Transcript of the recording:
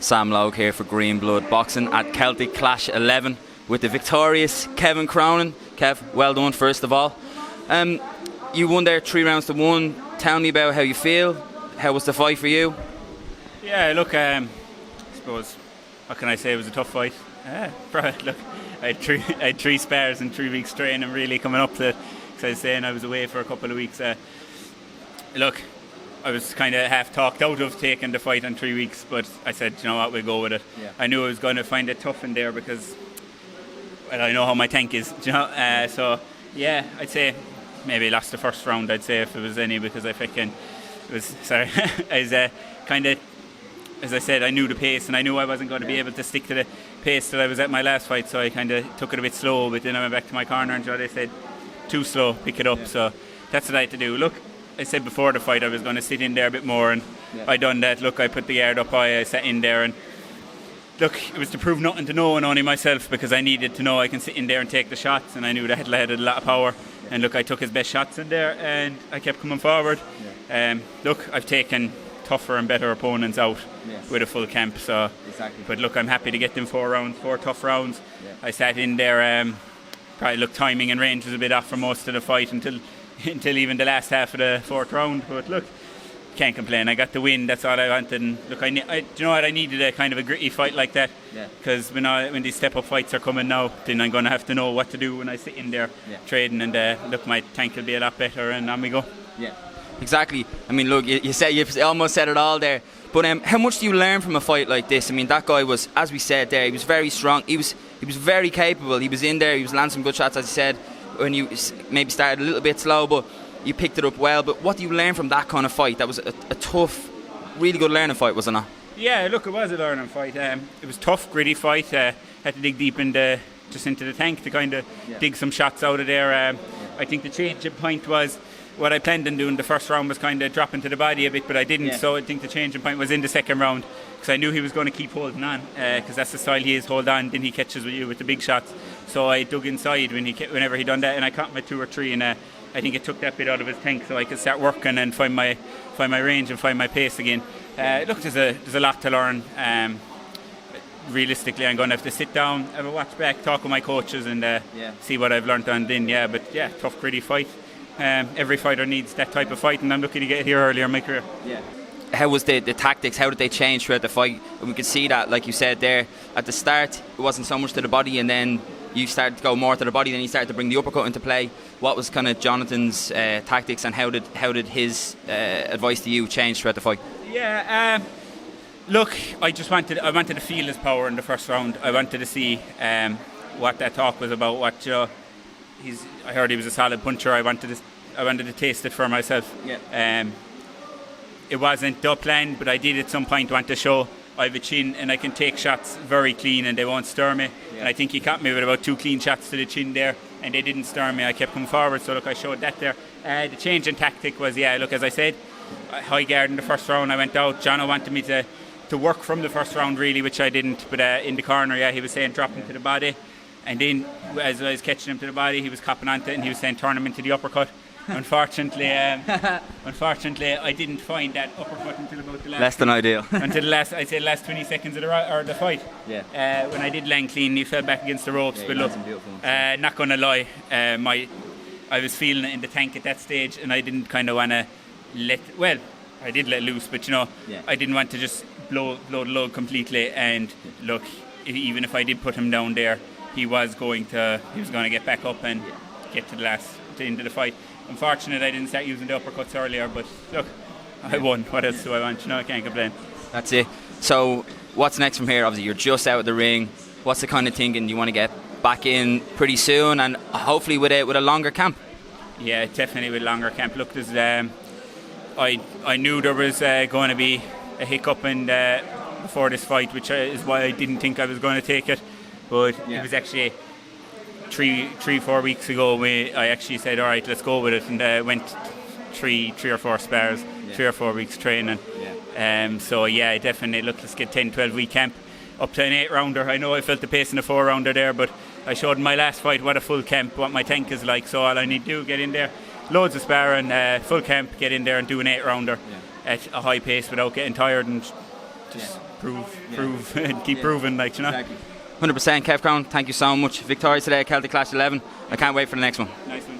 Sam Logue here for Green Blood Boxing at Celtic Clash 11 with the victorious Kevin Cronin. Kev, well done first of all. You won there 3 rounds to 1. Tell me about how you feel. How was the fight for you? Yeah, look, I suppose, what can I say, it was a tough fight. Look, I had 3 spars in 3 weeks training really coming up to it. Because I was saying I was away for a couple of weeks. Look, I was kind of half talked out of taking the fight in 3 weeks, but I said, you know what, we'll go with it. Yeah. I knew I was going to find it tough in there because, well, I know how my tank is, you know. So yeah, I'd say maybe lost the first round. I'd say if it was any, because I fucking kind of, as I said, I knew the pace and I knew I wasn't going to be able to stick to the pace that I was at my last fight. So I kind of took it a bit slow, but then I went back to my corner and they said, too slow, pick it up. Yeah. So that's what I had to do. Look, I said before the fight I was going to sit in there a bit more, and I done that. Look, I put the guard up high, I sat in there, and look, it was to prove nothing to no one, only myself, because I needed to know I can sit in there and take the shots, and I knew the headlight had a lot of power. And look, I took his best shots in there and I kept coming forward. Look, I've taken tougher and better opponents out with a full camp, so but look, I'm happy to get them 4 tough rounds. I sat in there, probably look, timing and range was a bit off for most of the fight until even the last half of the 4th round, but look, can't complain. I got the win, that's all I wanted. And look, do you know what, I needed a kind of a gritty fight like that, because when these step up fights are coming now, then I'm going to have to know what to do when I sit in there trading, and look, my tank will be a lot better, and on we go. Exactly. I mean, look, you almost said it all there, but how much do you learn from a fight like this? I mean, that guy was, as we said there, he was very strong, he was very capable, he was in there, he was landing some good shots, as you said, when you maybe started a little bit slow, but you picked it up well. But what do you learn from that kind of fight? That was a tough, really good learning fight, wasn't it? Yeah, look, it was a learning fight. It was tough, gritty fight. Had to dig deep into the tank to kind of dig some shots out of there. I think the changing point was, what I planned on doing the first round was kind of dropping to the body a bit, but I didn't. So I think the changing point was in the second round, because I knew he was going to keep holding on, because that's the style he is, hold on, then he catches with you with the big shots. So I dug inside whenever he done that, and I caught him at 2 or 3, and I think it took that bit out of his tank, so I could start working and find my range and find my pace again. Look, there's a lot to learn. Realistically, I'm going to have to sit down, have a watch back, talk with my coaches, and see what I've learned on then. Tough, gritty fight. Every fighter needs that type of fight, and I'm lucky to get here earlier in my career. How was the tactics? How did they change throughout the fight? And we could see that, like you said there, at the start it wasn't so much to the body, and then you started to go more to the body, then you started to bring the uppercut into play. What was kind of Jonathan's tactics, and how did his advice to you change throughout the fight? Look, I wanted to feel his power in the first round. I wanted to see what that talk was about. I heard he was a solid puncher. I wanted to taste it for myself. It wasn't the plan, but I did at some point want to show I have a chin and I can take shots very clean and they won't stir me. And I think he caught me with about 2 clean shots to the chin there, and they didn't stir me. I kept coming forward, so look, I showed that there. The change in tactic was, look, as I said, high guard in the first round. I went out. Jono wanted me to work from the first round really, which I didn't, but in the corner, he was saying drop him to the body, and then as I was catching him to the body, he was copping onto it and he was saying turn him into the uppercut. Unfortunately, I didn't find that uppercut until about the last... Less than ideal. until the last 20 seconds of the fight. When I did land clean, he fell back against the ropes. But look, not going to lie, I was feeling it in the tank at that stage, and I didn't kind of want to I did let loose, but I didn't want to just blow the load completely. And look, even if I did put him down there, he was going to get back up and get to the end of the fight. Unfortunate I didn't start using the uppercuts earlier, but look, I won. What else do I want? I can't complain. That's it. So what's next from here? Obviously you're just out of the ring. What's the kind of thinking? You want to get back in pretty soon, and hopefully with a longer camp? Yeah, definitely with a longer camp. Look, there's I knew there was going to be a hiccup before this fight, which is why I didn't think I was going to take it, but it was actually 3-4 weeks ago I actually said, all right, let's go with it, and went 3 or 4 spars, 3 or 4 weeks training. Definitely look, let's get 10-12 week camp up to an 8-rounder. I know I felt the pace in a 4-rounder there, but I showed in my last fight what a full camp, what my tank is like. So all I need to do, get in there, loads of sparring, full camp, get in there and do an 8-rounder at a high pace without getting tired, and just prove, and keep proving, like, you know. Exactly. 100%. Kev Cronin, thank you so much. Victorious today at Celtic Clash 11. I can't wait for the next one. Nice one.